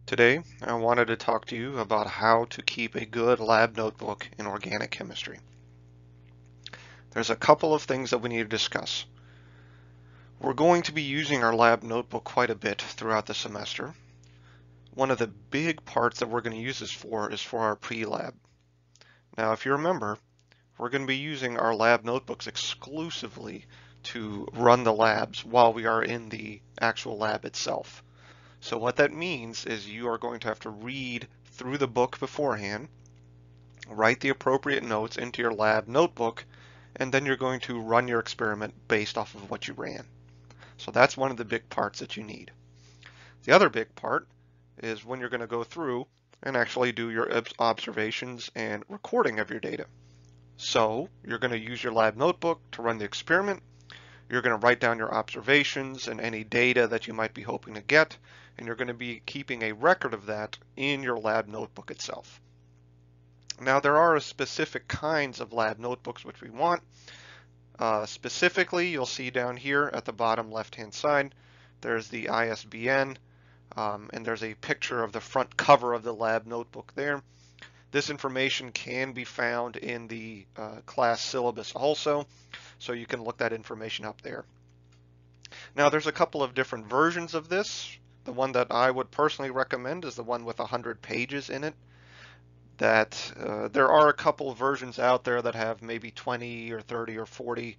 Today, I wanted to talk to you about how to keep a good lab notebook in organic chemistry. There's a couple of things that we need to discuss. We're going to be using our lab notebook quite a bit throughout the semester. One of the big parts that we're going to use this for is for our pre-lab. Now, if you remember, we're going to be using our lab notebooks exclusively to run the labs while we are in the actual lab itself. So what that means is you are going to have to read through the book beforehand, write the appropriate notes into your lab notebook, and then you're going to run your experiment based off of what you ran. So that's one of the big parts that you need. The other big part is when you're going to go through and actually do your observations and recording of your data. So you're going to use your lab notebook to run the experiment. You're going to write down your observations and any data that you might be hoping to get, and you're going to be keeping a record of that in your lab notebook itself. Now, there are specific kinds of lab notebooks which we want. Specifically, you'll see down here at the bottom left-hand side, there's the ISBN, and there's a picture of the front cover of the lab notebook there. This information can be found in the class syllabus also, so you can look that information up there. Now, there's a couple of different versions of this. The one that I would personally recommend is the one with 100 pages in it. There are a couple of versions out there that have maybe 20 or 30 or 40.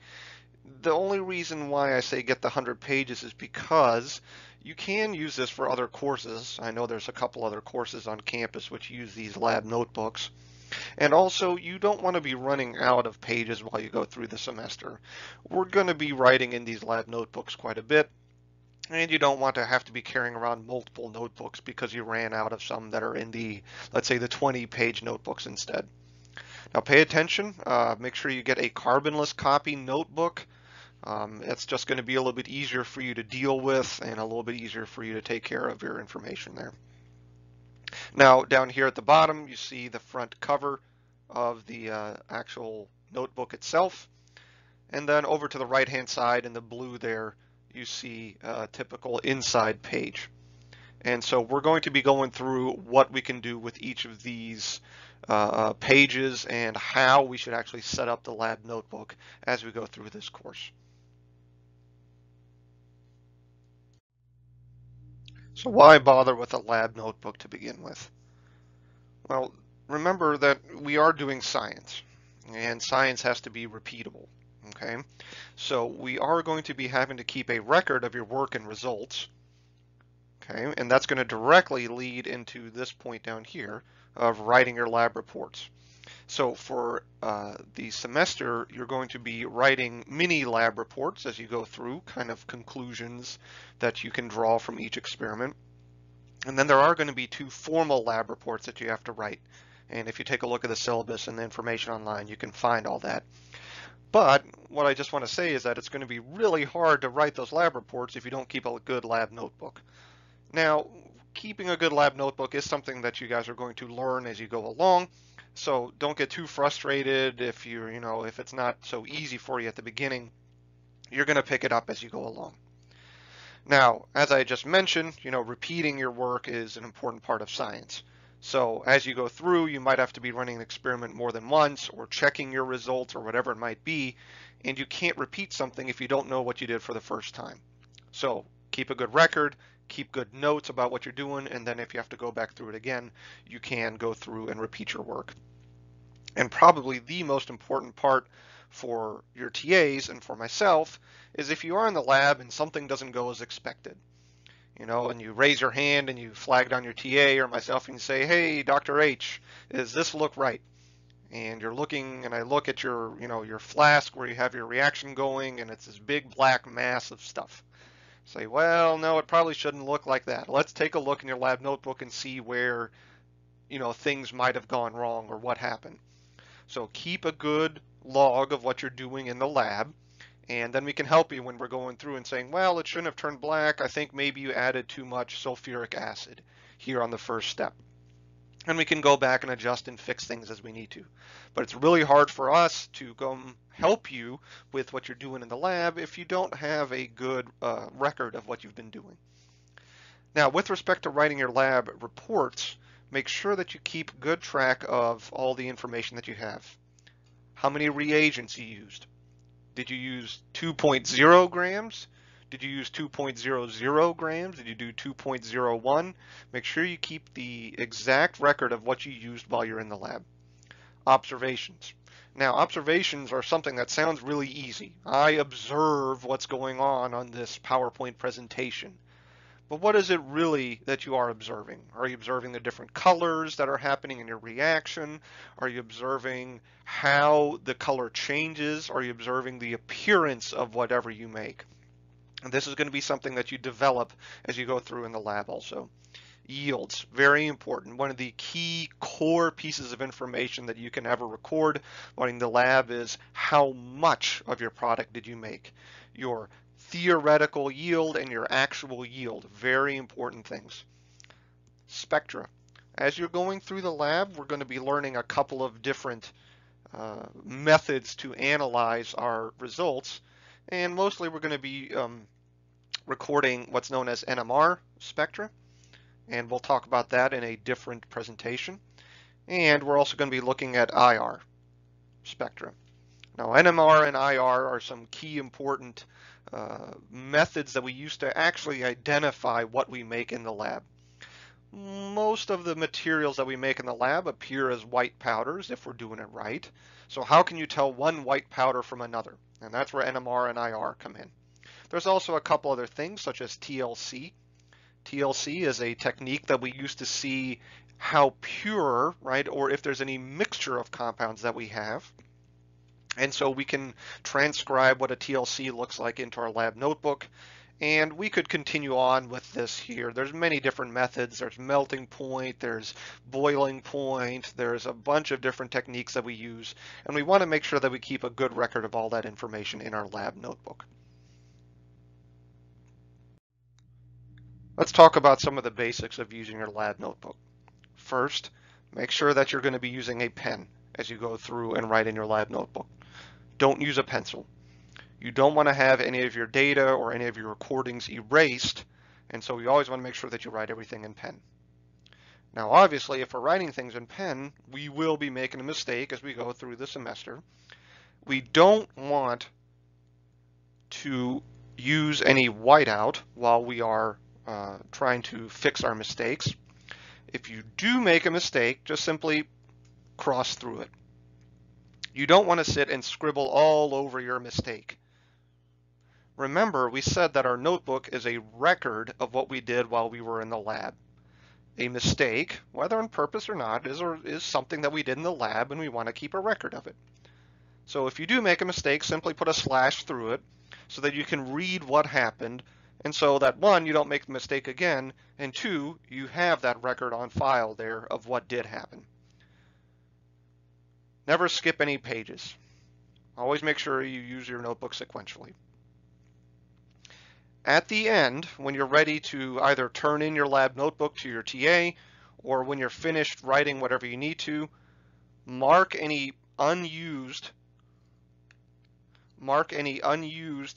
The only reason why I say get the 100 pages is because you can use this for other courses. I know there's a couple other courses on campus which use these lab notebooks. And also, you don't want to be running out of pages while you go through the semester. We're going to be writing in these lab notebooks quite a bit, and you don't want to have to be carrying around multiple notebooks because you ran out of some that are in the, let's say, the 20-page notebooks instead. Now pay attention, make sure you get a carbonless copy notebook. It's just going to be a little bit easier for you to deal with and a little bit easier for you to take care of your information there. Now down here at the bottom, you see the front cover of the actual notebook itself. And then over to the right-hand side in the blue there, you see a typical inside page. And so we're going to be going through what we can do with each of these pages and how we should actually set up the lab notebook as we go through this course. So why bother with a lab notebook to begin with? Well, remember that we are doing science, and science has to be repeatable. Okay, so we are going to be having to keep a record of your work and results. Okay, and that's going to directly lead into this point down here of writing your lab reports. So for the semester, you're going to be writing mini lab reports as you go through, kind of conclusions that you can draw from each experiment. And then there are going to be 2 formal lab reports that you have to write. And if you take a look at the syllabus and the information online, you can find all that. But what I just want to say is that it's going to be really hard to write those lab reports if you don't keep a good lab notebook. Now, keeping a good lab notebook is something that you guys are going to learn as you go along. So don't get too frustrated if if it's not so easy for you at the beginning. You're going to pick it up as you go along. Now, as I just mentioned, repeating your work is an important part of science. So as you go through, you might have to be running an experiment more than once or checking your results or whatever it might be, and you can't repeat something if you don't know what you did for the first time. So keep a good record, keep good notes about what you're doing, and then if you have to go back through it again, you can go through and repeat your work. And probably the most important part for your TAs and for myself is if you are in the lab and something doesn't go as expected, and you raise your hand and you flag down your TA or myself and you say, hey, Dr. H, does this look right? And you're looking, and I look at your, your flask where you have your reaction going, and it's this big black mass of stuff. Say, well, no, it probably shouldn't look like that. Let's take a look in your lab notebook and see where, things might have gone wrong or what happened. So keep a good log of what you're doing in the lab, and then we can help you when we're going through and saying, well, it shouldn't have turned black. I think maybe you added too much sulfuric acid here on the first step. And we can go back and adjust and fix things as we need to. But it's really hard for us to go help you with what you're doing in the lab if you don't have a good record of what you've been doing. Now, with respect to writing your lab reports, make sure that you keep good track of all the information that you have. How many reagents you used. Did you use 2.0 grams? Did you use 2.00 grams? Did you do 2.01? Make sure you keep the exact record of what you used while you're in the lab. Observations. Now, observations are something that sounds really easy. I observe what's going on this PowerPoint presentation. But what is it really that you are observing? Are you observing the different colors that are happening in your reaction? Are you observing how the color changes? Are you observing the appearance of whatever you make? And this is going to be something that you develop as you go through in the lab also. Yields, very important. One of the key core pieces of information that you can ever record while in the lab is how much of your product did you make. Your theoretical yield and your actual yield, very important things. Spectra. As you're going through the lab, we're going to be learning a couple of different methods to analyze our results, and mostly we're going to be recording what's known as NMR spectra, and we'll talk about that in a different presentation. And we're also going to be looking at IR spectra. Now, NMR and IR are some key important methods that we use to actually identify what we make in the lab. Most of the materials that we make in the lab appear as white powders if we're doing it right. So how can you tell one white powder from another? And that's where NMR and IR come in. There's also a couple other things such as TLC. TLC is a technique that we use to see how pure, right, or if there's any mixture of compounds that we have. And so we can transcribe what a TLC looks like into our lab notebook. And we could continue on with this here. There's many different methods. There's melting point, there's boiling point, there's a bunch of different techniques that we use. And we want to make sure that we keep a good record of all that information in our lab notebook. Let's talk about some of the basics of using your lab notebook. First, make sure that you're going to be using a pen as you go through and write in your lab notebook. Don't use a pencil. You don't want to have any of your data or any of your recordings erased, and so you always want to make sure that you write everything in pen. Now, obviously, if we're writing things in pen, we will be making a mistake as we go through the semester. We don't want to use any whiteout while we are trying to fix our mistakes. If you do make a mistake, just simply cross through it. You don't want to sit and scribble all over your mistake. Remember, we said that our notebook is a record of what we did while we were in the lab. A mistake, whether on purpose or not, is something that we did in the lab, and we want to keep a record of it. So if you do make a mistake, simply put a slash through it so that you can read what happened, and so that one, you don't make the mistake again, and two, you have that record on file there of what did happen. Never skip any pages. Always make sure you use your notebook sequentially. At the end, when you're ready to either turn in your lab notebook to your TA, or when you're finished writing whatever you need to, mark any unused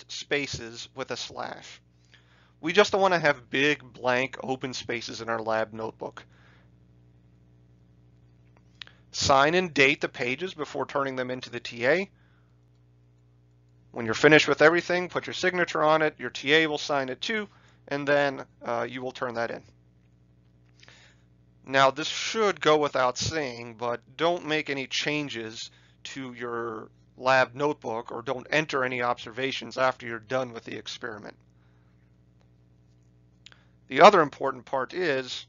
spaces with a slash. We just don't want to have big blank open spaces in our lab notebook. Sign and date the pages before turning them into the TA. When you're finished with everything, put your signature on it, your TA will sign it too, and then you will turn that in. Now, this should go without saying, but don't make any changes to your lab notebook or don't enter any observations after you're done with the experiment. The other important part is,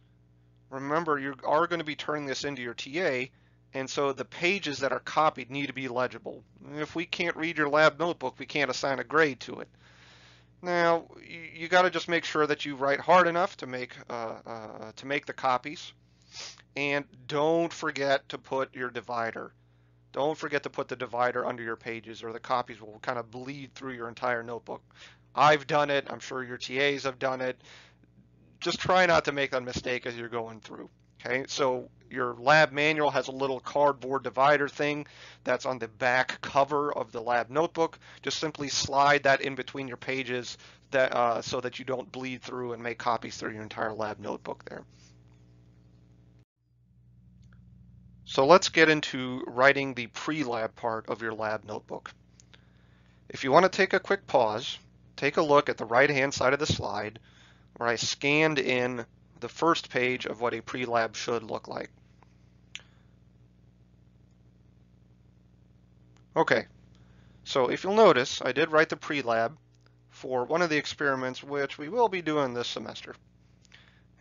remember, you are going to be turning this into your TA, and so the pages that are copied need to be legible. If we can't read your lab notebook, we can't assign a grade to it. Now, you got to just make sure that you write hard enough to make the copies, and don't forget to put your divider. Don't forget to put the divider under your pages, or the copies will kind of bleed through your entire notebook. I've done it. I'm sure your TAs have done it. Just try not to make that mistake as you're going through. Okay, so your lab manual has a little cardboard divider thing that's on the back cover of the lab notebook. Just simply slide that in between your pages that so that you don't bleed through and make copies through your entire lab notebook there. So let's get into writing the pre-lab part of your lab notebook. If you want to take a quick pause, take a look at the right-hand side of the slide where I scanned in the first page of what a pre-lab should look like. Okay, so if you'll notice, I did write the pre-lab for one of the experiments which we will be doing this semester.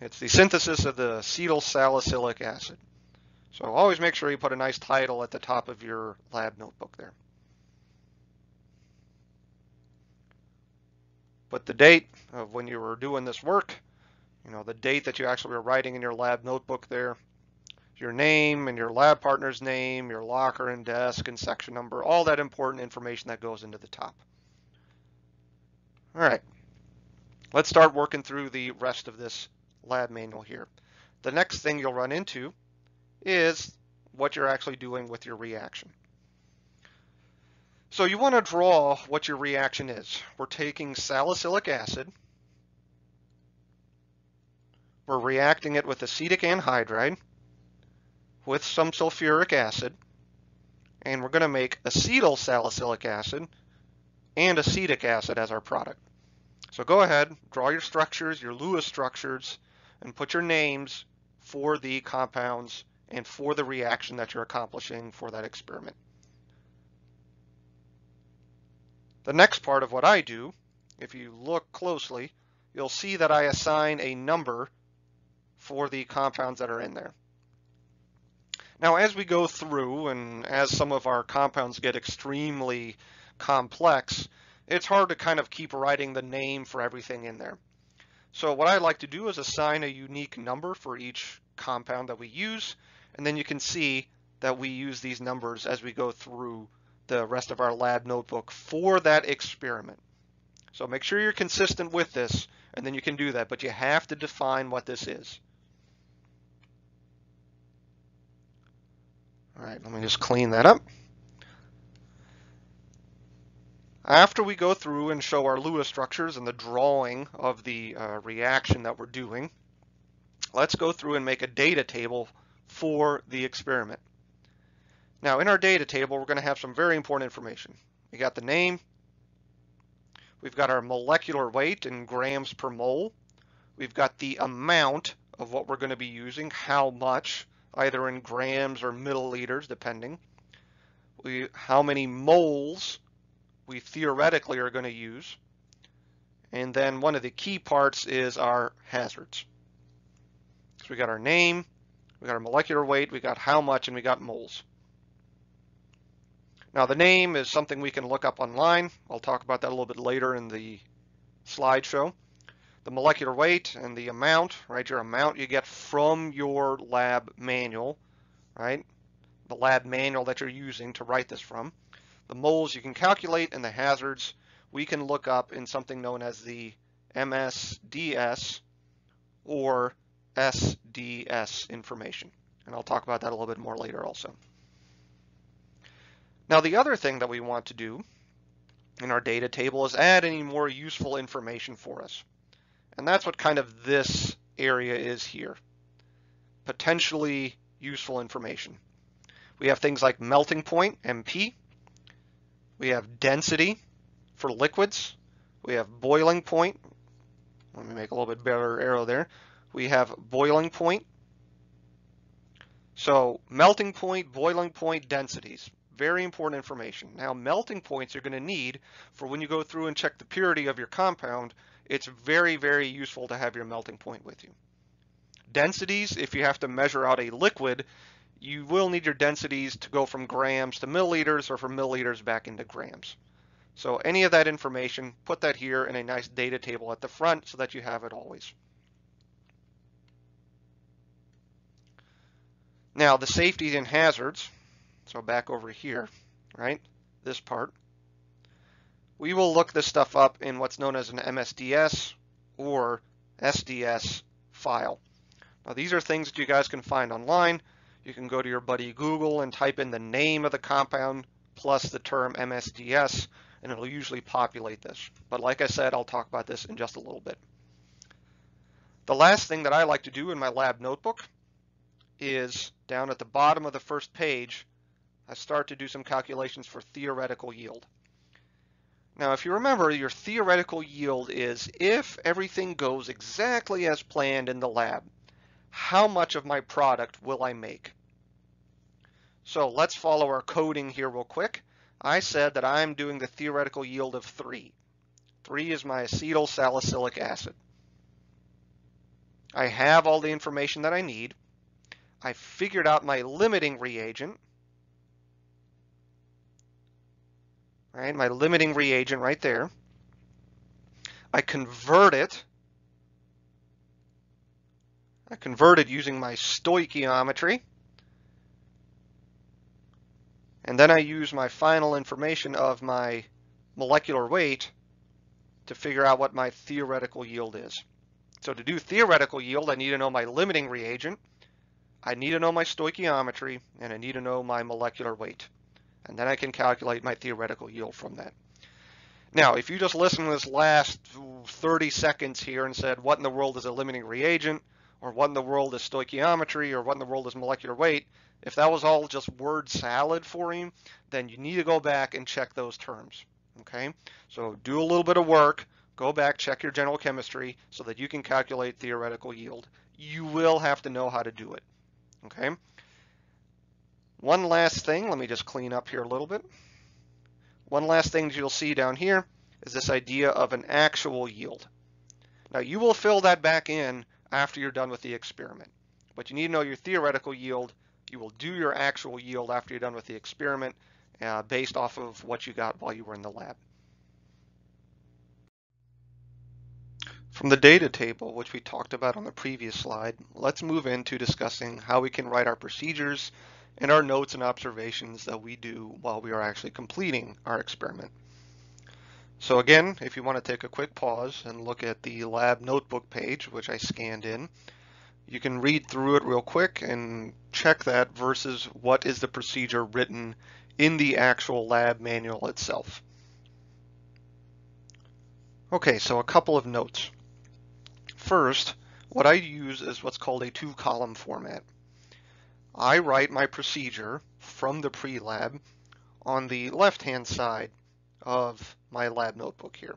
It's the synthesis of the acetyl salicylic acid. So always make sure you put a nice title at the top of your lab notebook there. Put the date of when you were doing this work, the date that you actually were writing in your lab notebook there, your name and your lab partner's name, your locker and desk and section number, all that important information that goes into the top. All right, let's start working through the rest of this lab manual here. The next thing you'll run into is what you're actually doing with your reaction. So you want to draw what your reaction is. We're taking salicylic acid, we're reacting it with acetic anhydride with some sulfuric acid, and we're going to make acetyl salicylic acid and acetic acid as our product. So go ahead, draw your structures, your Lewis structures, and put your names for the compounds and for the reaction that you're accomplishing for that experiment. The next part of what I do, if you look closely, you'll see that I assign a number for the compounds that are in there. Now, as we go through and as some of our compounds get extremely complex, it's hard to kind of keep writing the name for everything in there. So what I like to do is assign a unique number for each compound that we use, and then you can see that we use these numbers as we go through the rest of our lab notebook for that experiment. So make sure you're consistent with this, and then you can do that, but you have to define what this is. All right, let me just clean that up. After we go through and show our Lewis structures and the drawing of the reaction that we're doing, let's go through and make a data table for the experiment. Now, in our data table, we're going to have some very important information. We got the name, we've got our molecular weight in grams per mole, we've got the amount of what we're going to be using, how much, either in grams or milliliters, depending. How many moles we theoretically are going to use. And then one of the key parts is our hazards. So we got our name, we got our molecular weight, we got how much, and we got moles. Now the name is something we can look up online. I'll talk about that a little bit later in the slideshow. The molecular weight and the amount, right? Your amount you get from your lab manual, right? The lab manual that you're using to write this from. The moles you can calculate, and the hazards we can look up in something known as the MSDS or SDS information. And I'll talk about that a little bit more later also. Now the other thing that we want to do in our data table is add any more useful information for us. And that's what kind of this area is here. Potentially useful information. We have things like melting point, MP. We have density for liquids. We have boiling point. Let me make a little bit better arrow there. We have boiling point. So melting point, boiling point, densities. Very important information. Now melting points you're going to need for when you go through and check the purity of your compound. It's very, very useful to have your melting point with you. Densities, if you have to measure out a liquid, you will need your densities to go from grams to milliliters or from milliliters back into grams. So any of that information, put that here in a nice data table at the front so that you have it always. Now the safety and hazards, so back over here, right, this part, we will look this stuff up in what's known as an MSDS or SDS file. Now these are things that you guys can find online. You can go to your buddy Google and type in the name of the compound plus the term MSDS, and it'll usually populate this. But like I said, I'll talk about this in just a little bit. The last thing that I like to do in my lab notebook is down at the bottom of the first page, I start to do some calculations for theoretical yield. Now, if you remember, your theoretical yield is if everything goes exactly as planned in the lab, how much of my product will I make? So let's follow our coding here real quick. I said that I'm doing the theoretical yield of 3. 3 is my acetyl salicylic acid. I have all the information that I need. I figured out my limiting reagent. Right, my limiting reagent right there. I convert it. I converted using my stoichiometry. And then I use my final information of my molecular weight to figure out what my theoretical yield is. So to do theoretical yield, I need to know my limiting reagent, I need to know my stoichiometry, and I need to know my molecular weight. And then I can calculate my theoretical yield from that. Now, if you just listen to this last 30 seconds here and said, what in the world is a limiting reagent, or what in the world is stoichiometry, or what in the world is molecular weight, if that was all just word salad for you, then you need to go back and check those terms, okay? So do a little bit of work, go back, check your general chemistry so that you can calculate theoretical yield. You will have to know how to do it, okay? One last thing, let me just clean up here a little bit. One last thing that you'll see down here is this idea of an actual yield. Now you will fill that back in after you're done with the experiment, but you need to know your theoretical yield. You will do your actual yield after you're done with the experiment based off of what you got while you were in the lab. From the data table, which we talked about on the previous slide, let's move into discussing how we can write our procedures and our notes and observations that we do while we are actually completing our experiment. So again, if you want to take a quick pause and look at the lab notebook page, which I scanned in, you can read through it real quick and check that versus what is the procedure written in the actual lab manual itself. Okay, so a couple of notes. First, what I use is what's called a 2-column format. I write my procedure from the pre-lab on the left-hand side of my lab notebook here.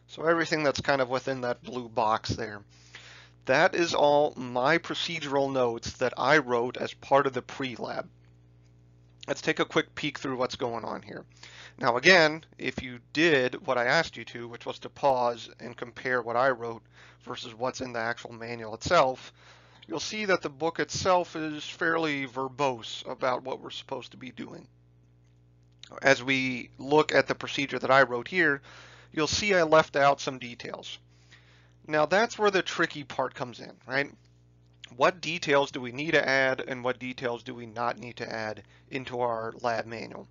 So everything that's kind of within that blue box there. That is all my procedural notes that I wrote as part of the pre-lab. Let's take a quick peek through what's going on here. Now again, if you did what I asked you to, which was to pause and compare what I wrote versus what's in the actual manual itself, you'll see that the book itself is fairly verbose about what we're supposed to be doing. As we look at the procedure that I wrote here, you'll see I left out some details. Now that's where the tricky part comes in, right? What details do we need to add and what details do we not need to add into our lab manual?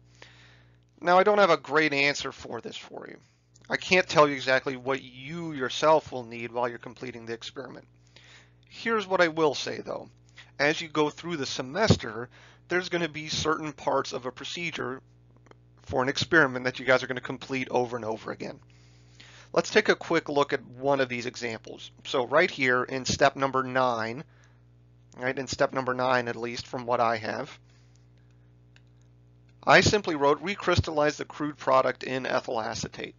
Now I don't have a great answer for this for you. I can't tell you exactly what you yourself will need while you're completing the experiment. Here's what I will say though. As you go through the semester, there's going to be certain parts of a procedure for an experiment that you guys are going to complete over and over again. Let's take a quick look at one of these examples. So right here in step number 9, right, in step number 9 at least from what I have, I simply wrote recrystallize the crude product in ethyl acetate.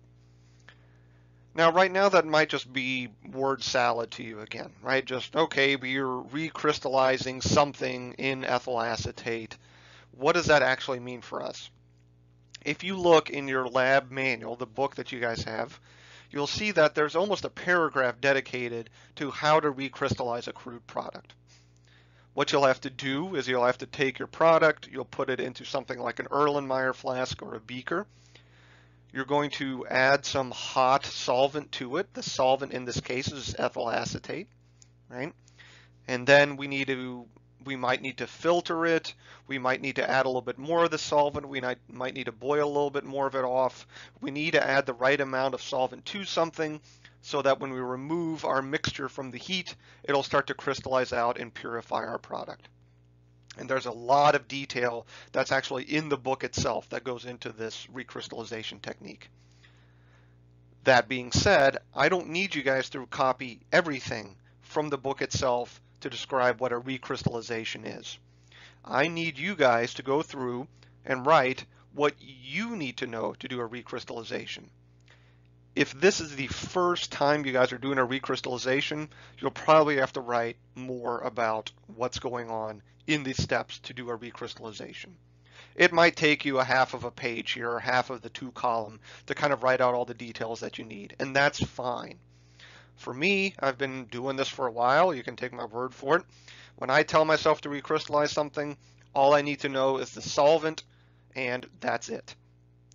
Now right now that might just be word salad to you again, right? Just, okay, we're recrystallizing something in ethyl acetate. What does that actually mean for us? If you look in your lab manual, the book that you guys have, you'll see that there's almost a paragraph dedicated to how to recrystallize a crude product. What you'll have to do is you'll have to take your product, you'll put it into something like an Erlenmeyer flask or a beaker. You're going to add some hot solvent to it. The solvent in this case is ethyl acetate, right? And then we might need to filter it. We might need to add a little bit more of the solvent. We might need to boil a little bit more of it off. We need to add the right amount of solvent to something so that when we remove our mixture from the heat, it'll start to crystallize out and purify our product. And there's a lot of detail that's actually in the book itself that goes into this recrystallization technique. That being said, I don't need you guys to copy everything from the book itself to describe what a recrystallization is. I need you guys to go through and write what you need to know to do a recrystallization. If this is the first time you guys are doing a recrystallization, you'll probably have to write more about what's going on in these steps to do a recrystallization. It might take you a half of a page here or half of the 2-column to kind of write out all the details that you need, and that's fine. For me, I've been doing this for a while. You can take my word for it. When I tell myself to recrystallize something, all I need to know is the solvent, and that's it.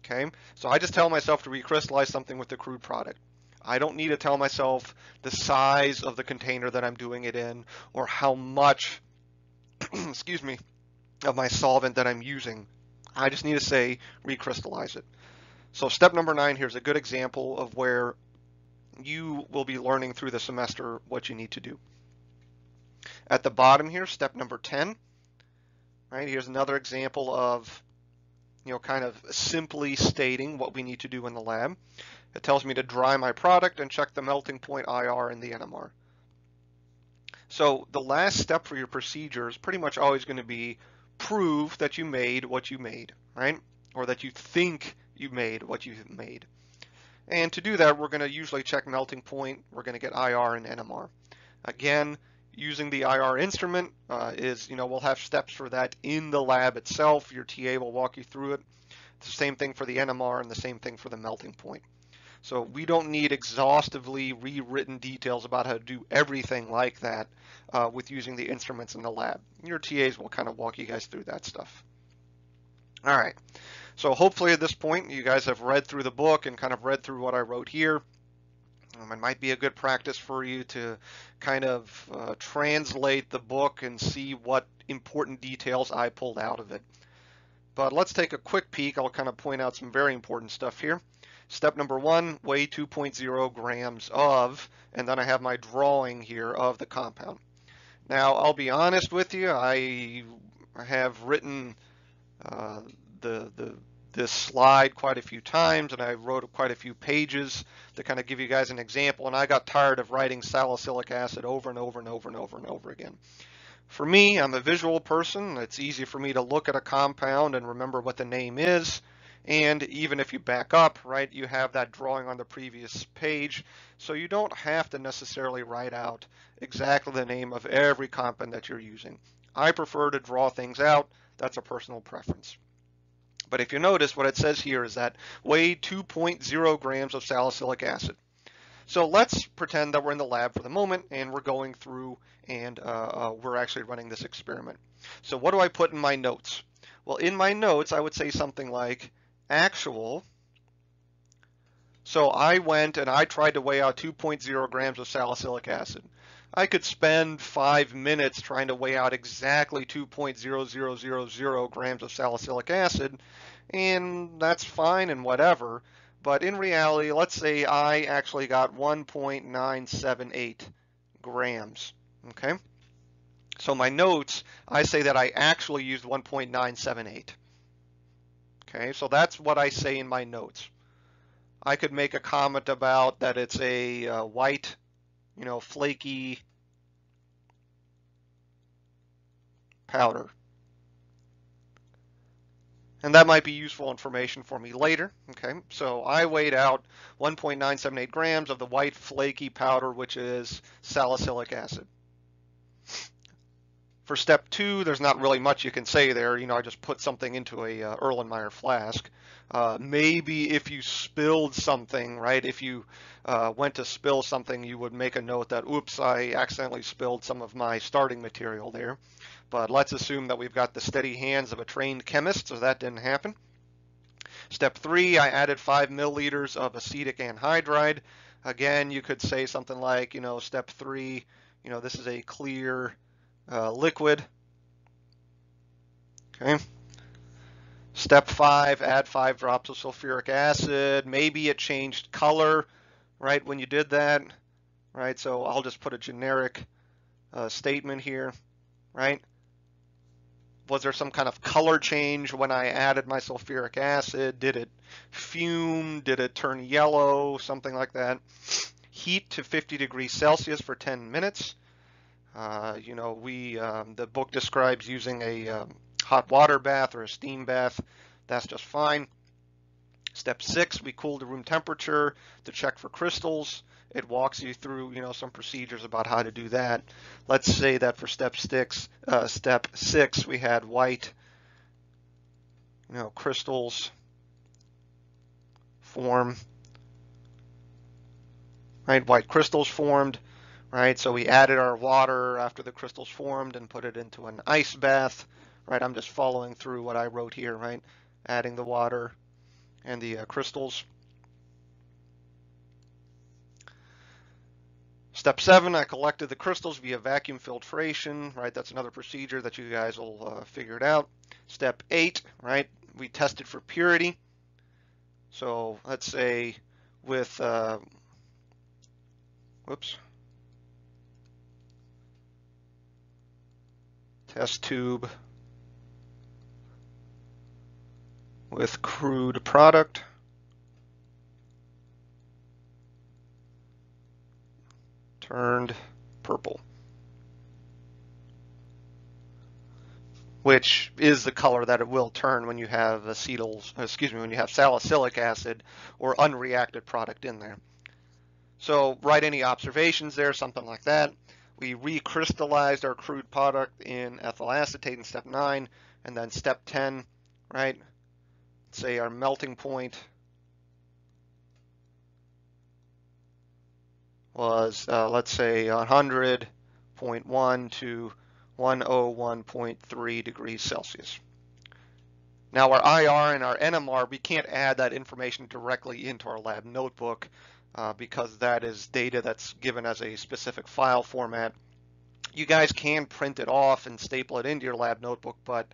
Okay, so I just tell myself to recrystallize something with the crude product. I don't need to tell myself the size of the container that I'm doing it in or how much, excuse me, of my solvent that I'm using. I just need to say recrystallize it. So step number 9 here is a good example of where you will be learning through the semester what you need to do. At the bottom here, step number 10, right? Here's another example of, kind of simply stating what we need to do in the lab. It tells me to dry my product and check the melting point IR and the NMR. So the last step for your procedure is pretty much always going to be prove that you made what you made, right? Or that you think you made what you made. And to do that, we're going to usually check melting point. We're going to get IR and NMR. Again, using the IR instrument we'll have steps for that in the lab itself. Your TA will walk you through it. It's the same thing for the NMR and the same thing for the melting point. So we don't need exhaustively rewritten details about how to do everything like that with using the instruments in the lab. Your TAs will kind of walk you guys through that stuff. All right, so hopefully at this point you guys have read through the book and kind of read through what I wrote here. It might be a good practice for you to kind of translate the book and see what important details I pulled out of it. But let's take a quick peek. I'll kind of point out some very important stuff here. Step number 1, weigh 2.0 grams of, and then I have my drawing here of the compound. Now, I'll be honest with you, I have written this slide quite a few times, and I wrote quite a few pages to kind of give you guys an example, and I got tired of writing salicylic acid over and over and over and over and over again. For me, I'm a visual person. It's easy for me to look at a compound and remember what the name is. And even if you back up, right, you have that drawing on the previous page. So you don't have to necessarily write out exactly the name of every compound that you're using. I prefer to draw things out. That's a personal preference. But if you notice, what it says here is that weigh 2.0 grams of salicylic acid. So let's pretend that we're in the lab for the moment and we're going through and we're actually running this experiment. So what do I put in my notes? Well, in my notes, I would say something like actual. So I went and I tried to weigh out 2.0 grams of salicylic acid. I could spend 5 minutes trying to weigh out exactly 2.0000 grams of salicylic acid, and that's fine and whatever. But in reality, let's say I actually got 1.978 grams, okay? So my notes, I say that I actually used 1.978. Okay, so that's what I say in my notes. I could make a comment about that it's a white, flaky powder. And that might be useful information for me later. Okay, so I weighed out 1.978 grams of the white flaky powder, which is salicylic acid. For step 2, there's not really much you can say there. I just put something into a Erlenmeyer flask. Maybe if you spilled something, right? If you went to spill something, you would make a note that, oops, I accidentally spilled some of my starting material there. But let's assume that we've got the steady hands of a trained chemist, so that didn't happen. Step 3, I added 5 milliliters of acetic anhydride. Again, you could say something like, step 3, this is a clear liquid. Okay. Step 5, add 5 drops of sulfuric acid. Maybe it changed color. right, when you did that, right? So I'll just put a generic statement here, right? Was there some kind of color change when I added my sulfuric acid? Did it fume? Did it turn yellow? Something like that. Heat to 50 degrees Celsius for 10 minutes. You know, the book describes using a hot water bath or a steam bath. That's just fine. Step 6, we cool to room temperature to check for crystals. It walks you through, you know, some procedures about how to do that. Let's say that for step 6, we had white, you know, crystals form, right? White crystals formed, right? So we added our water after the crystals formed and put it into an ice bath, right? I'm just following through what I wrote here, right? Adding the water and the crystals. Step 7, I collected the crystals via vacuum filtration, right? That's another procedure that you guys will figure it out. Step 8, right? We tested for purity. So let's say with, test tube with crude product. Turned purple, which is the color that it will turn when you have when you have salicylic acid or unreacted product in there. So write any observations there, something like that. We recrystallized our crude product in ethyl acetate in step 9, and then step 10, right? Say our melting point was, let's say, 100.1 to 101.3 degrees Celsius. Now our IR and our NMR, we can't add that information directly into our lab notebook because that is data that's given as a specific file format. You guys can print it off and staple it into your lab notebook, but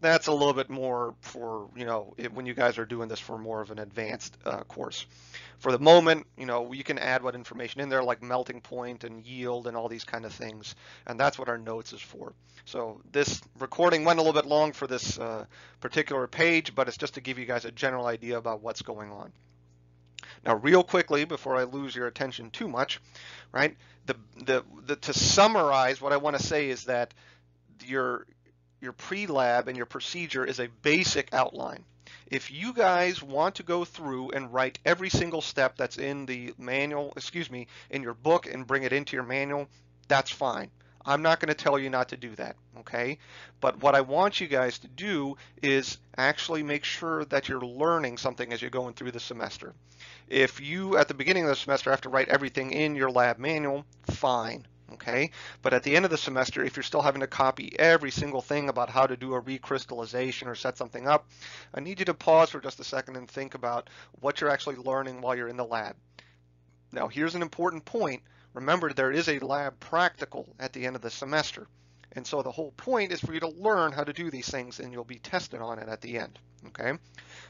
that's a little bit more for, you know, when you guys are doing this for more of an advanced course. For the moment, you know, you can add what information in there like melting point and yield and all these kind of things, and that's what our notes is for. So this recording went a little bit long for this particular page, but it's just to give you guys a general idea about what's going on. Now, real quickly, before I lose your attention too much, right? To summarize, what I want to say is that your pre-lab and your procedure is a basic outline. If you guys want to go through and write every single step that's in the manual, in your book and bring it into your manual, that's fine. I'm not going to tell you not to do that, okay? But what I want you guys to do is actually make sure that you're learning something as you're going through the semester. If you, at the beginning of the semester, have to write everything in your lab manual, fine, okay? But at the end of the semester, if you're still having to copy every single thing about how to do a recrystallization or set something up, I need you to pause for just a second and think about what you're actually learning while you're in the lab. Now, here's an important point. Remember, there is a lab practical at the end of the semester. And so the whole point is for you to learn how to do these things, and you'll be tested on it at the end, okay?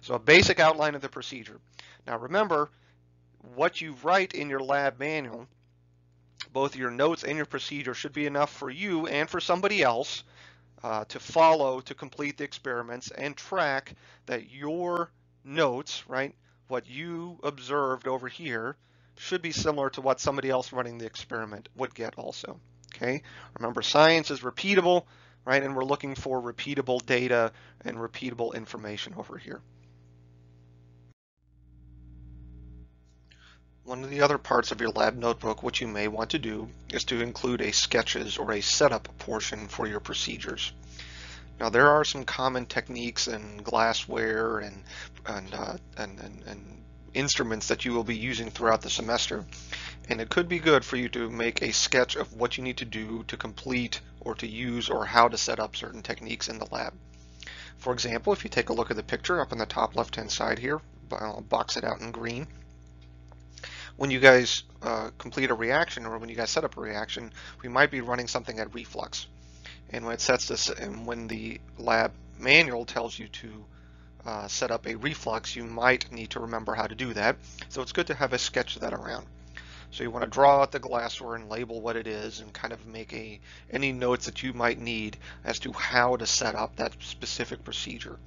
So a basic outline of the procedure. Now remember, what you write in your lab manual, both your notes and your procedure, should be enough for you and for somebody else to follow, to complete the experiments and track that your notes, right, what you observed over here, should be similar to what somebody else running the experiment would get also, okay? Remember, science is repeatable, right, and we're looking for repeatable data and repeatable information over here. One of the other parts of your lab notebook, which you may want to do, is to include a sketches or a setup portion for your procedures. Now, there are some common techniques and glassware and instruments that you will be using throughout the semester, and it could be good for you to make a sketch of what you need to do to complete or to use or how to set up certain techniques in the lab. For example, if you take a look at the picture up on the top left-hand side here, I'll box it out in green. When you guys complete a reaction or when you guys set up a reaction, we might be running something at reflux. And when it sets this, and when the lab manual tells you to set up a reflux, you might need to remember how to do that. So it's good to have a sketch of that around. So you want to draw out the glassware and label what it is and kind of make any notes that you might need as to how to set up that specific procedure.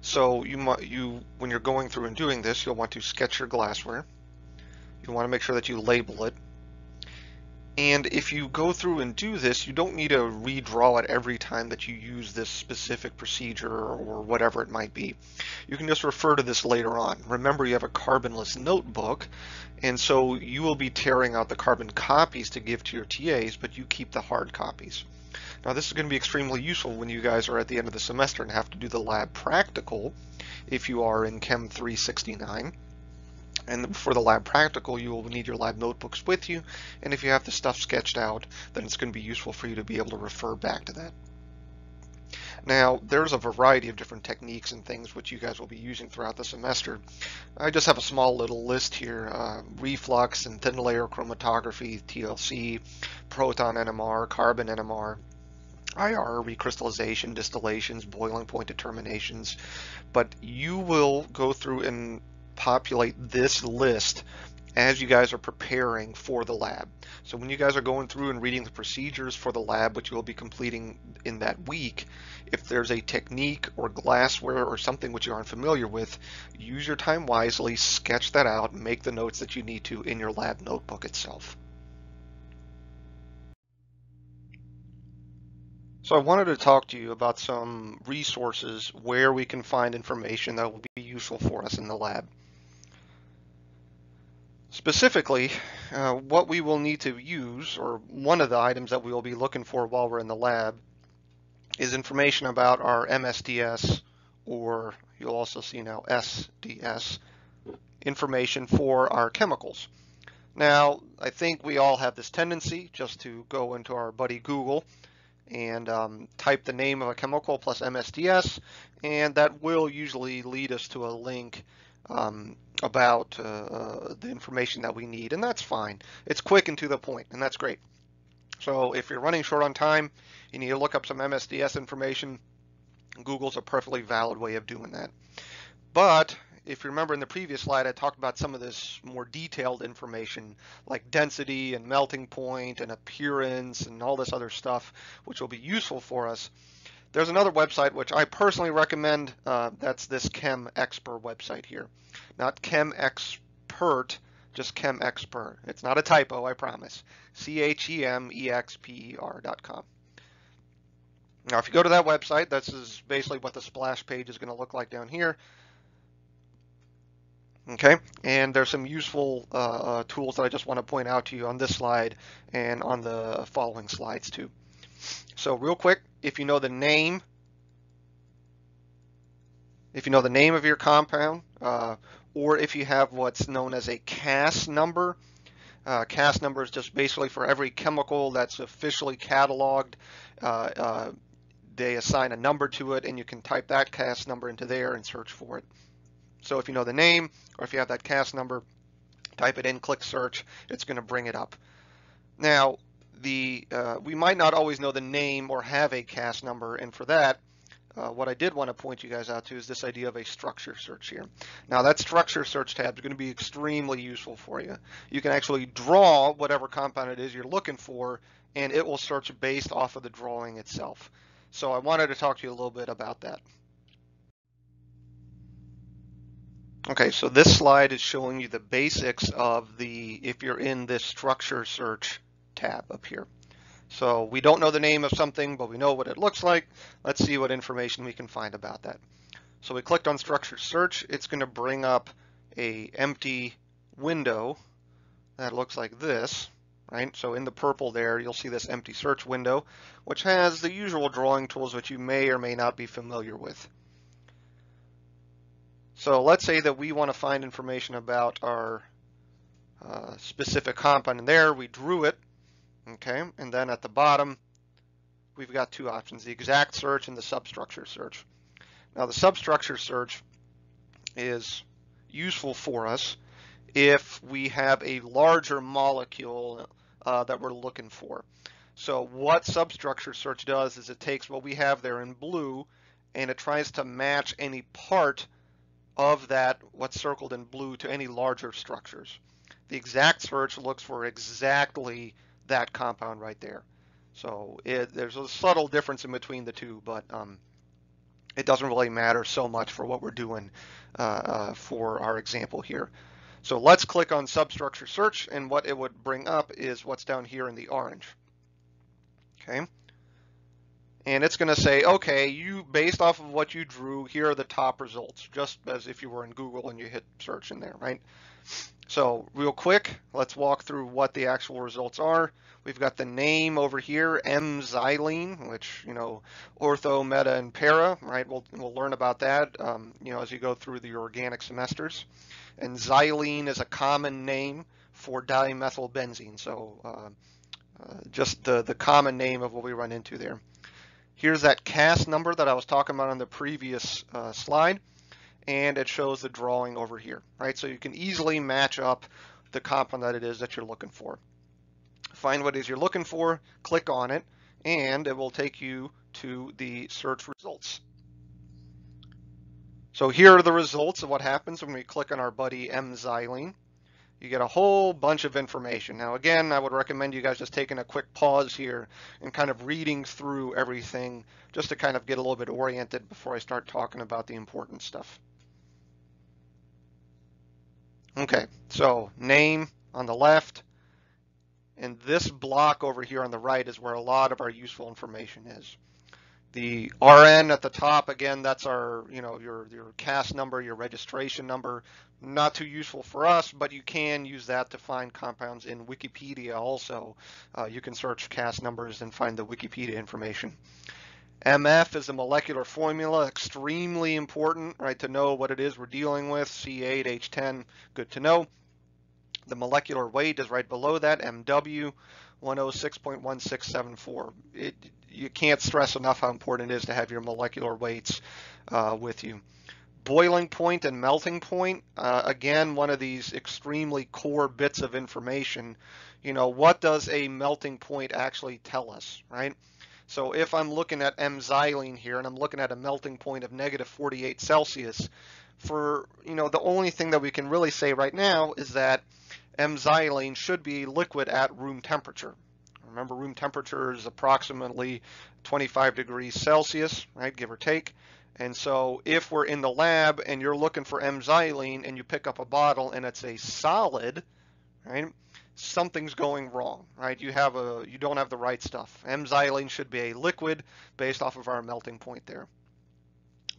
So when you're going through and doing this, you'll want to sketch your glassware. You want to make sure that you label it. And if you go through and do this, you don't need to redraw it every time that you use this specific procedure or whatever it might be. You can just refer to this later on. Remember, you have a carbonless notebook, and so you will be tearing out the carbon copies to give to your TAs, but you keep the hard copies. Now, this is going to be extremely useful when you guys are at the end of the semester and have to do the lab practical if you are in Chem 369. And for the lab practical, you will need your lab notebooks with you, and if you have the stuff sketched out, then it's going to be useful for you to be able to refer back to that. Now, there's a variety of different techniques and things which you guys will be using throughout the semester. I just have a small little list here: reflux and thin layer chromatography, TLC, proton NMR, carbon NMR, IR, recrystallization, distillations, boiling point determinations. But you will go through and populate this list as you guys are preparing for the lab. So when you guys are going through and reading the procedures for the lab, which you will be completing in that week, if there's a technique or glassware or something which you aren't familiar with, use your time wisely, sketch that out, and make the notes that you need to in your lab notebook itself. So I wanted to talk to you about some resources where we can find information that will be useful for us in the lab. Specifically, what we will need to use, or one of the items that we will be looking for while we're in the lab, is information about our MSDS, or you'll also see now SDS, information for our chemicals. Now, I think we all have this tendency just to go into our buddy Google and type the name of a chemical plus MSDS, and that will usually lead us to a link about the information that we need, and that's fine. It's quick and to the point, and that's great. So if you're running short on time, you need to look up some MSDS information. Google's a perfectly valid way of doing that. But if you remember in the previous slide, I talked about some of this more detailed information like density and melting point and appearance and all this other stuff, which will be useful for us. There's another website which I personally recommend. That's this ChemExpert website here. Not ChemExpert, just ChemExpert. It's not a typo, I promise. ChemExper.com. Now, if you go to that website, this is basically what the splash page is going to look like down here. Okay, and there's some useful tools that I just want to point out to you on this slide and on the following slides too. So real quick, if you know the name of your compound, or if you have what's known as a CAS number. CAS number is just basically for every chemical that's officially cataloged. They assign a number to it, and you can type that CAS number into there and search for it. So if you know the name, or if you have that CAS number, type it in, click search, it's going to bring it up. Now, we might not always know the name or have a CAS number, and for that, what I did want to point you guys out to is this idea of a structure search here. Now, that structure search tab is going to be extremely useful for you. You can actually draw whatever compound it is you're looking for, and it will search based off of the drawing itself. So I wanted to talk to you a little bit about that. Okay, so this slide is showing you the basics of if you're in this structure search tab up here. So we don't know the name of something, but we know what it looks like. Let's see what information we can find about that. So we clicked on structure search. It's going to bring up an empty window that looks like this, right? So in the purple there, you'll see this empty search window, which has the usual drawing tools which you may or may not be familiar with. So let's say that we want to find information about our specific compound in there. We drew it, okay, and then at the bottom we've got two options: the exact search and the substructure search. Now, the substructure search is useful for us if we have a larger molecule that we're looking for. So what substructure search does is it takes what we have there in blue and it tries to match any part of that, what's circled in blue, to any larger structures. The exact search looks for exactly that compound right there. So there's a subtle difference in between the two, but it doesn't really matter so much for what we're doing for our example here. So let's click on substructure search, and what it would bring up is what's down here in the orange. Okay. And it's going to say, okay, you, based off of what you drew, here are the top results, just as if you were in Google and you hit search in there, right? So real quick, let's walk through what the actual results are. We've got the name over here, M-xylene, which, you know, ortho, meta, and para, right? We'll learn about that, you know, as you go through the organic semesters. And xylene is a common name for dimethylbenzene, so just the common name of what we run into there. Here's that CAS number that I was talking about on the previous slide, and it shows the drawing over here, right? So you can easily match up the compound that it is that you're looking for. Find what it is you're looking for, click on it, and it will take you to the search results. So here are the results of what happens when we click on our buddy M-xylene. You get a whole bunch of information. Now, again, I would recommend you guys just taking a quick pause here and kind of reading through everything just to kind of get a little bit oriented before I start talking about the important stuff. Okay, so name on the left, and this block over here on the right is where a lot of our useful information is. The RN at the top, again, that's our, you know, your CAS number, your registration number. Not too useful for us, but you can use that to find compounds in Wikipedia also. You can search CAS numbers and find the Wikipedia information. MF is a molecular formula, extremely important, right, to know what it is we're dealing with. C8, H10, good to know. The molecular weight is right below that, MW, 106.1674. You can't stress enough how important it is to have your molecular weights with you. Boiling point and melting point, again, one of these extremely core bits of information. You know, what does a melting point actually tell us, right? So if I'm looking at M-xylene here and I'm looking at a melting point of -48 Celsius, for, you know, the only thing that we can really say right now is that M-xylene should be liquid at room temperature. Remember, room temperature is approximately 25 degrees Celsius, right, give or take. And so if we're in the lab and you're looking for M-xylene and you pick up a bottle and it's a solid, right, something's going wrong, right? You don't have the right stuff. M-xylene should be a liquid based off of our melting point there.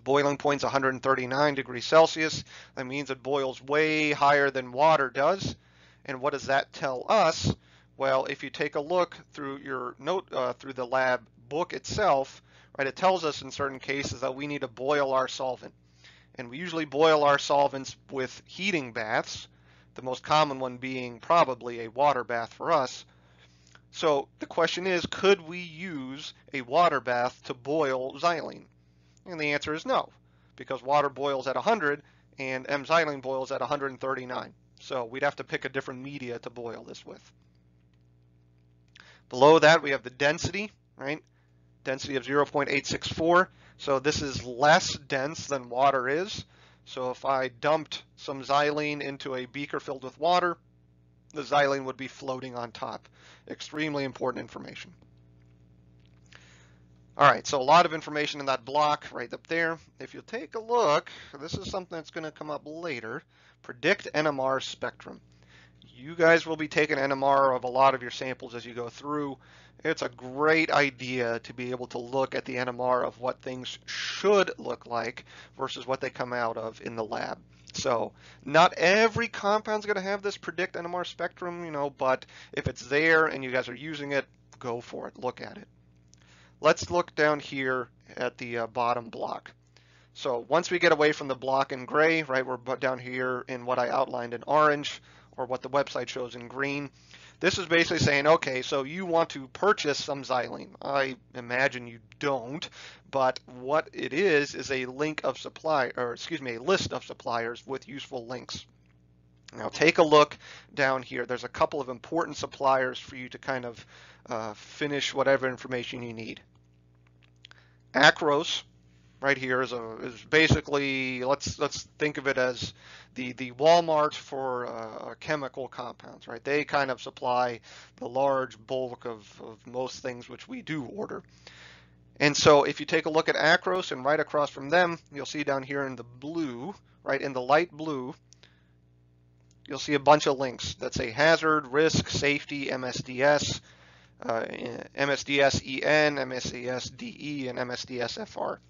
Boiling point's 139 degrees Celsius. That means it boils way higher than water does. And what does that tell us? Well, if you take a look through your note, through the lab book itself, right, it tells us in certain cases that we need to boil our solvent. And we usually boil our solvents with heating baths, the most common one being probably a water bath for us. So the question is, could we use a water bath to boil xylene? And the answer is no, because water boils at 100 and M-xylene boils at 139. So we'd have to pick a different media to boil this with. Below that, we have the density, right? Density of 0.864. So this is less dense than water is. So if I dumped some xylene into a beaker filled with water, the xylene would be floating on top. Extremely important information. All right, so a lot of information in that block right up there. If you take a look, this is something that's going to come up later. Predict NMR spectrum. You guys will be taking NMR of a lot of your samples as you go through. It's a great idea to be able to look at the NMR of what things should look like versus what they come out of in the lab. So not every compound's going to have this predict NMR spectrum, you know, but if it's there and you guys are using it, go for it, look at it. Let's look down here at the bottom block. So once we get away from the block in gray, right, we're down here in what I outlined in orange, or what the website shows in green. This is basically saying, okay, so you want to purchase some xylene. I imagine you don't, but what it is a link of supply, or excuse me, a list of suppliers with useful links. Now take a look down here. There's a couple of important suppliers for you to kind of finish whatever information you need. Acros, right here is basically, let's think of it as the Walmart for chemical compounds, right? They kind of supply the large bulk of most things which we do order. And so if you take a look at Acros, and right across from them, you'll see down here in the blue, right, in the light blue, you'll see a bunch of links that say hazard, risk, safety, MSDS, MSDS-EN, MSDS-DE, and MSDS-FR.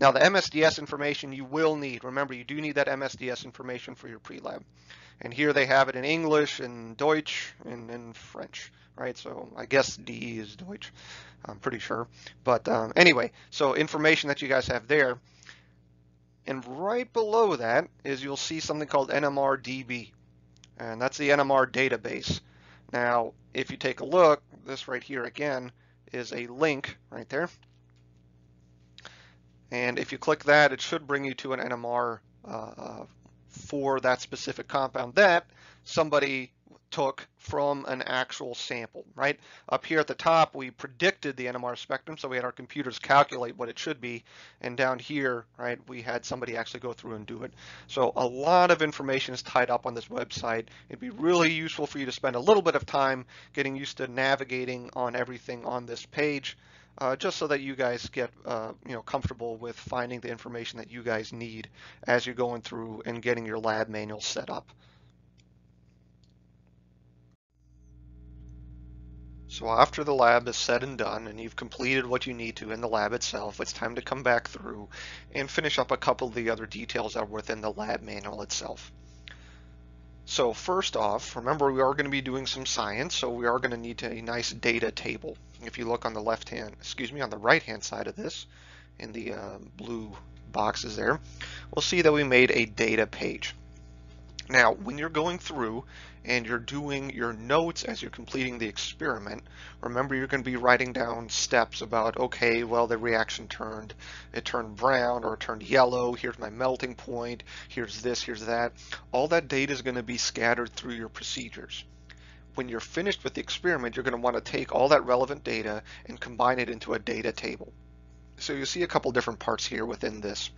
Now the MSDS information you will need. Remember, you do need that MSDS information for your pre-lab. And here they have it in English, in Deutsch, and in French, right? So I guess DE is Deutsch, I'm pretty sure. But anyway, so information that you guys have there. And right below that is you'll see something called NMR-DB. And that's the NMR database. Now, if you take a look, this right here again is a link right there. And if you click that, it should bring you to an NMR for that specific compound that somebody took from an actual sample, right? Up here at the top, we predicted the NMR spectrum, so we had our computers calculate what it should be. And down here, right, we had somebody actually go through and do it. So a lot of information is tied up on this website. It'd be really useful for you to spend a little bit of time getting used to navigating on everything on this page, just so that you guys get comfortable with finding the information that you guys need as you're going through and getting your lab manual set up. So after the lab is said and done and you've completed what you need to in the lab itself, it's time to come back through and finish up a couple of the other details that are within the lab manual itself. So first off, remember we are going to be doing some science, so we are going to need a nice data table. If you look on the on the right hand side of this, in the blue boxes there, we'll see that we made a data page. Now, when you're going through and you're doing your notes as you're completing the experiment, remember you're going to be writing down steps about, okay, well, the reaction it turned brown or it turned yellow, here's my melting point, here's this, here's that. All that data is going to be scattered through your procedures. When you're finished with the experiment, you're going to want to take all that relevant data and combine it into a data table. So you'll see a couple different parts here within this.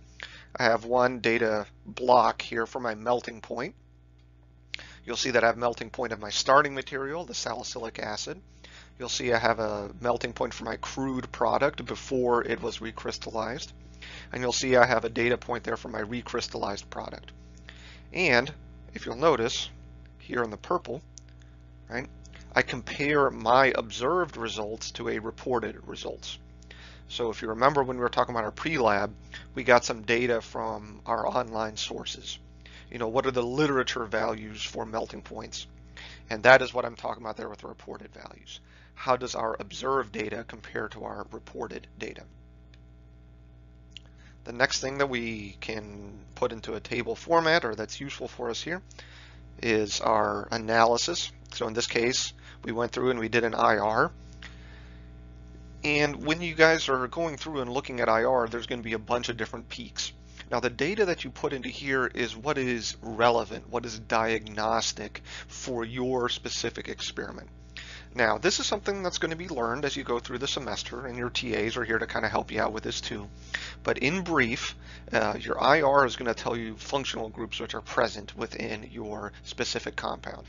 I have one data block here for my melting point. You'll see that I have melting point of my starting material, the salicylic acid. You'll see I have a melting point for my crude product before it was recrystallized. And you'll see I have a data point there for my recrystallized product. And if you'll notice here in the purple, right, I compare my observed results to a reported results. So if you remember when we were talking about our pre-lab, we got some data from our online sources. What are the literature values for melting points? And that is what I'm talking about there with the reported values. How does our observed data compare to our reported data? The next thing that we can put into a table format, or that's useful for us here, is our analysis. So in this case, we went through and we did an IR. And when you guys are going through and looking at IR, there's going to be a bunch of different peaks. Now the data that you put into here is what is relevant, what is diagnostic for your specific experiment. Now this is something that's going to be learned as you go through the semester, and your TAs are here to kind of help you out with this too. But in brief, your IR is going to tell you functional groups which are present within your specific compound.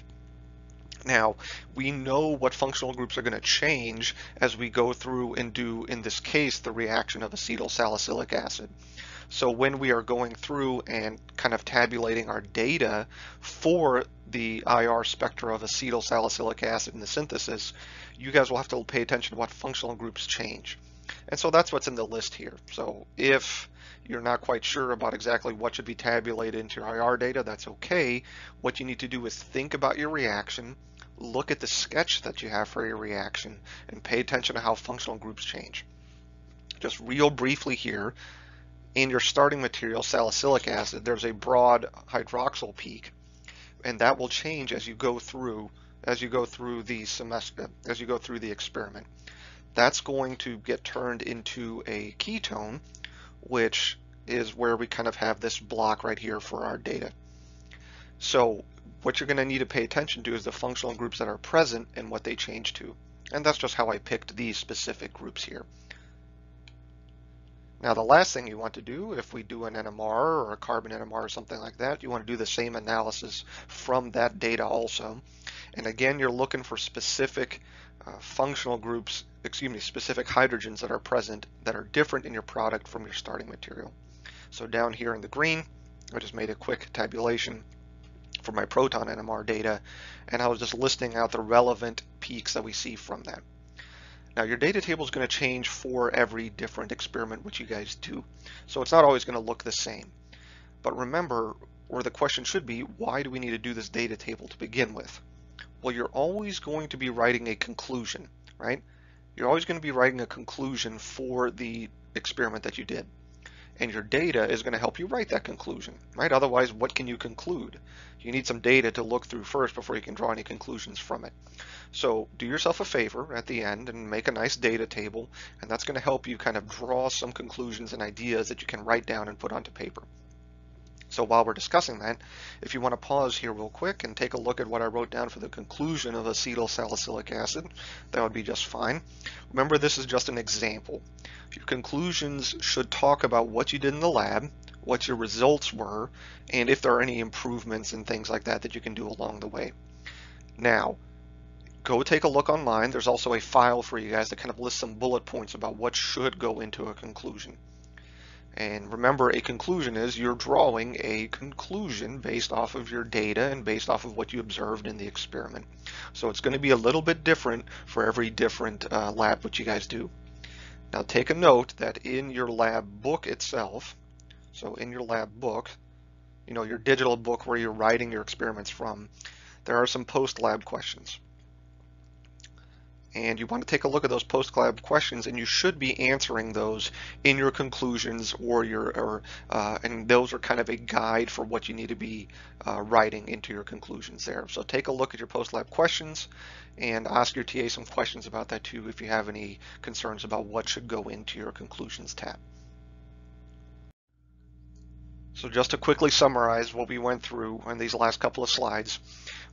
Now, we know what functional groups are going to change as we go through and do, in this case, the reaction of acetyl salicylic acid. So when we are going through and kind of tabulating our data for the IR spectra of acetyl salicylic acid in the synthesis, you guys will have to pay attention to what functional groups change. And so that's what's in the list here. So if you're not quite sure about exactly what should be tabulated into your IR data, that's okay. What you need to do is think about your reaction, look at the sketch that you have for your reaction, and pay attention to how functional groups change. Just real briefly here, in your starting material, salicylic acid, there's a broad hydroxyl peak, and that will change as you go through the experiment. That's going to get turned into a ketone, which is where we kind of have this block right here for our data. So what you're going to need to pay attention to is the functional groups that are present and what they change to. And that's just how I picked these specific groups here. Now, the last thing you want to do, if we do an NMR or a carbon NMR or something like that, you want to do the same analysis from that data also. And again, you're looking for specific functional groups, specific hydrogens that are present that are different in your product from your starting material. So down here in the green, I just made a quick tabulation for my proton NMR data, and I was just listing out the relevant peaks that we see from that. Now, your data table is going to change for every different experiment which you guys do. So it's not always going to look the same. But remember, where the question should be, why do we need to do this data table to begin with? Well, you're always going to be writing a conclusion, right? You're always going to be writing a conclusion for the experiment that you did. And your data is going to help you write that conclusion, right? Otherwise, what can you conclude? You need some data to look through first before you can draw any conclusions from it. So do yourself a favor at the end and make a nice data table, and that's going to help you kind of draw some conclusions and ideas that you can write down and put onto paper. So while we're discussing that, if you want to pause here real quick and take a look at what I wrote down for the conclusion of acetyl salicylic acid, that would be just fine. Remember, this is just an example. Your conclusions should talk about what you did in the lab, what your results were, and if there are any improvements and things like that that you can do along the way. Now, go take a look online. There's also a file for you guys that kind of lists some bullet points about what should go into a conclusion. And remember, a conclusion is you're drawing a conclusion based off of your data and based off of what you observed in the experiment. So it's going to be a little bit different for every different lab which you guys do. Now take a note that in your lab book itself, so in your lab book, your digital book where you're writing your experiments from, there are some post-lab questions. And you want to take a look at those post-lab questions, and you should be answering those in your conclusions and those are kind of a guide for what you need to be writing into your conclusions there. So take a look at your post-lab questions and ask your TA some questions about that too if you have any concerns about what should go into your conclusions tab. So just to quickly summarize what we went through on these last couple of slides,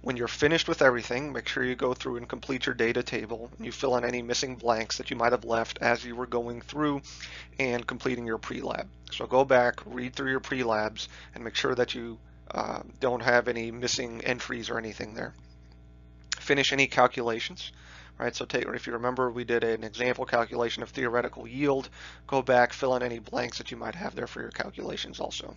when you're finished with everything, make sure you go through and complete your data table and you fill in any missing blanks that you might have left as you were going through and completing your pre-lab. So go back, read through your pre-labs, and make sure that you don't have any missing entries or anything there. Finish any calculations. Right, so if you remember, we did an example calculation of theoretical yield. Go back, fill in any blanks that you might have there for your calculations also.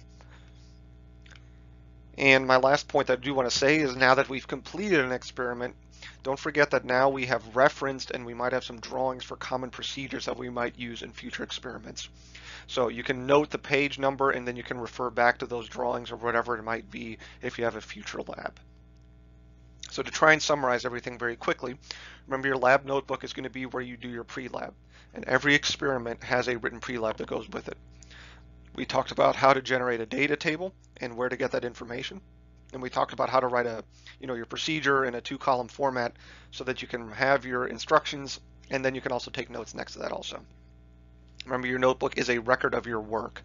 And my last point that I do want to say is now that we've completed an experiment, don't forget that now we have referenced and we might have some drawings for common procedures that we might use in future experiments. So you can note the page number and then you can refer back to those drawings or whatever it might be if you have a future lab. So to try and summarize everything very quickly, remember your lab notebook is going to be where you do your pre-lab, and every experiment has a written pre-lab that goes with it. We talked about how to generate a data table and where to get that information, and we talked about how to write your procedure in a 2-column format so that you can have your instructions, and then you can also take notes next to that also. Remember, your notebook is a record of your work.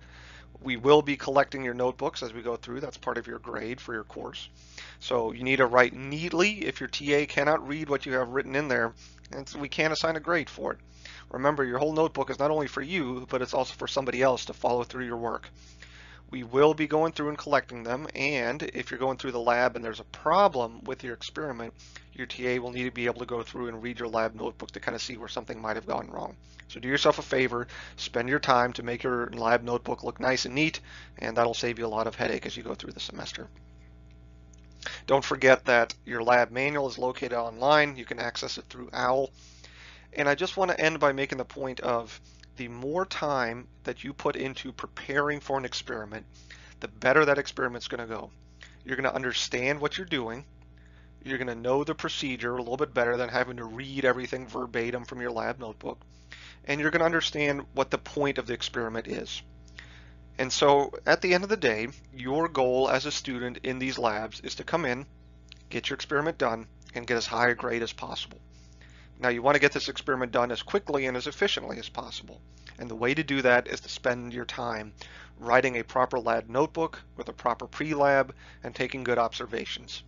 We will be collecting your notebooks as we go through. That's part of your grade for your course. So you need to write neatly. If your TA cannot read what you have written in there, we can't assign a grade for it. Remember, your whole notebook is not only for you, but it's also for somebody else to follow through your work. We will be going through and collecting them, and if you're going through the lab and there's a problem with your experiment, your TA will need to be able to go through and read your lab notebook to kind of see where something might have gone wrong. So do yourself a favor, spend your time to make your lab notebook look nice and neat, and that'll save you a lot of headache as you go through the semester. Don't forget that your lab manual is located online. You can access it through OWL. And I just want to end by making the point of the more time that you put into preparing for an experiment, the better that experiment's going to go. You're going to understand what you're doing. You're going to know the procedure a little bit better than having to read everything verbatim from your lab notebook. And you're going to understand what the point of the experiment is. And so at the end of the day, your goal as a student in these labs is to come in, get your experiment done, and get as high a grade as possible. Now you want to get this experiment done as quickly and as efficiently as possible. And the way to do that is to spend your time writing a proper lab notebook with a proper pre-lab and taking good observations.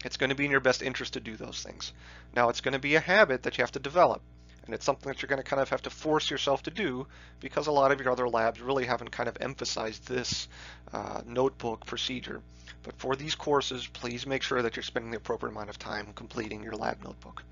It's going to be in your best interest to do those things. Now it's going to be a habit that you have to develop. And it's something that you're going to kind of have to force yourself to do because a lot of your other labs really haven't kind of emphasized this notebook procedure. But for these courses, please make sure that you're spending the appropriate amount of time completing your lab notebook.